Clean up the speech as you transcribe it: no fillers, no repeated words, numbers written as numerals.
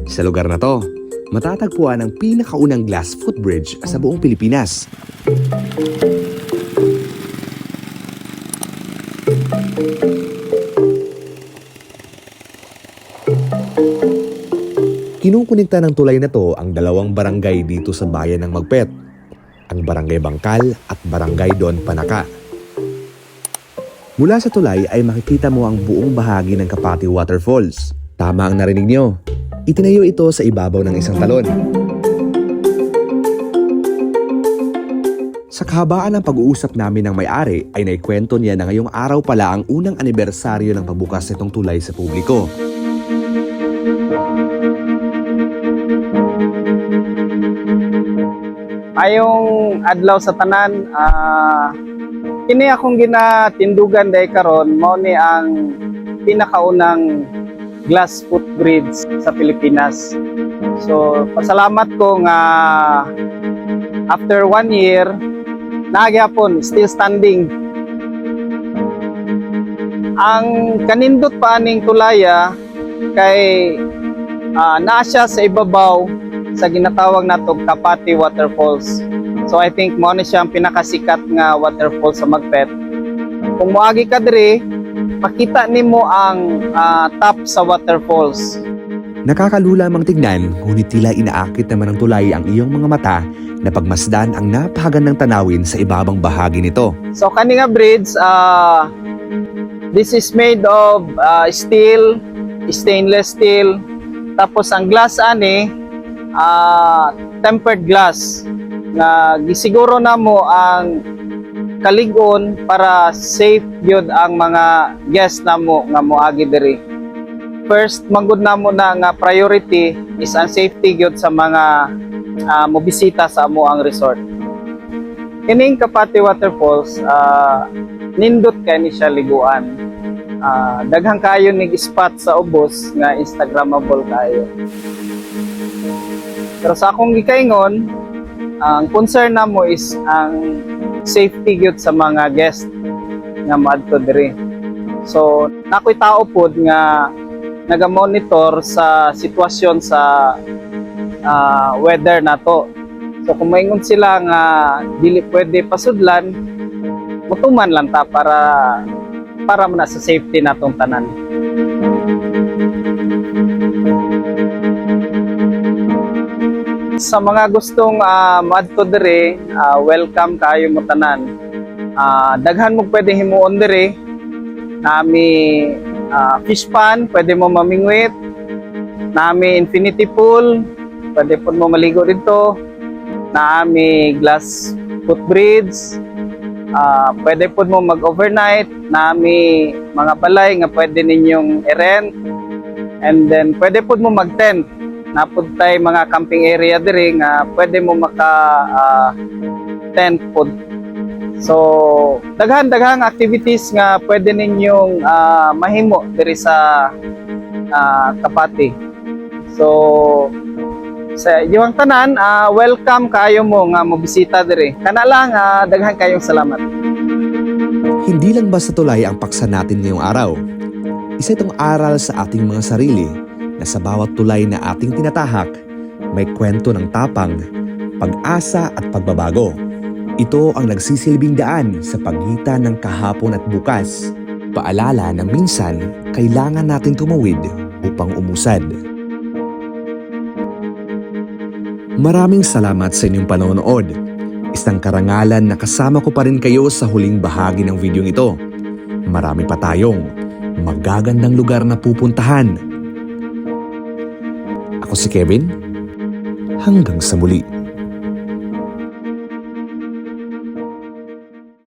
Sa lugar na to, matatagpuan ang pinakaunang glass footbridge sa buong Pilipinas. Kinukunikta ng tulay na to ang dalawang barangay dito sa bayan ng Magpet, ang Barangay Bangkal at Barangay Don Panaka. Mula sa tulay ay makikita mo ang buong bahagi ng Kapati Waterfalls. Tama ang narinig nyo, itinayo ito sa ibabaw ng isang talon. Sa kahabaan ng pag-uusap namin ng may-ari ay naikwento niya na ngayong araw pala ang unang anibersaryo ng pagbukas nitong tulay sa publiko. Ayong adlaw sa tanan, kini akong ginatindugan dahil karon mao ni ang pinakaunang glass footbridge sa Pilipinas. So pasalamat ko nga after 1 year nagyapon still standing. Ang kanindot pa aning tulaya kay naa siya sa ibabaw sa ginatawag natong Kapati Waterfalls. So I think mo na siya ang pinakasikat nga waterfall sa Magpet. Kung moagi ka diri, makita nimo ang top sa waterfalls. Nakakalula mang tignan, ngunit tila inaakit naman ng tulay ang iyong mga mata na pagmasdan ang napakagandang tanawin sa ibabang bahagi nito. So kani nga bridge, this is made of steel, stainless steel. Tapos ang glass ani tempered glass nga gisiguro namo ang kaligon para safe gyud ang mga guests namo nga moagi diri. First manggod namo na nga priority is ang safety gyud sa mga mobisita sa amo ang resort. Kining Kapati Waterfalls nindot kay ni siya liguan. Daghang kayo nig spot sa ubos nga instagrammable kayo. Pero sa akong gikaingon, ang concern namo is ang safety gyud sa mga guest nga maadto diri. So nakoy tao pod nga naga-monitor sa sitwasyon sa weather nato. So kung maingon sila nga dili pwede pasudlan, mutuman lang ta para man sa safety natong tanan. Sa mga gustong maadto diri, welcome kayo mo tanan. Daghan mo pwede himuon diri. Nami fish pond, pwede mo mamingwit. Nami infinity pool, pwede po mo maligo dito. Nami glass footbridge. Pwede po mo mag-overnight. Nami mga balay nga pwede ninyong i-rent. And then pwede po mo mag-tent. Napuntay mga camping area diri nga pwede mo maka tent pod. So daghang activities nga pwede ninyong mahimo diri sa Kapati. So sa inyong tanan, welcome kayo mo nga mobisita diri. Kana lang daghang kayong salamat. Hindi lang basta tulay ang paksa natin ngayong araw. Isa itong aral sa ating mga sarili na sa bawat tulay na ating tinatahak, may kwento ng tapang, pag-asa at pagbabago. Ito ang nagsisilbing daan sa pagitan ng kahapon at bukas. Paalala na minsan, kailangan nating tumawid upang umusad. Maraming salamat sa inyong panonood. Isang karangalan na kasama ko pa rin kayo sa huling bahagi ng video ito. Marami pa tayong magagandang lugar na pupuntahan. Ako si Kevin. Hanggang sa muli.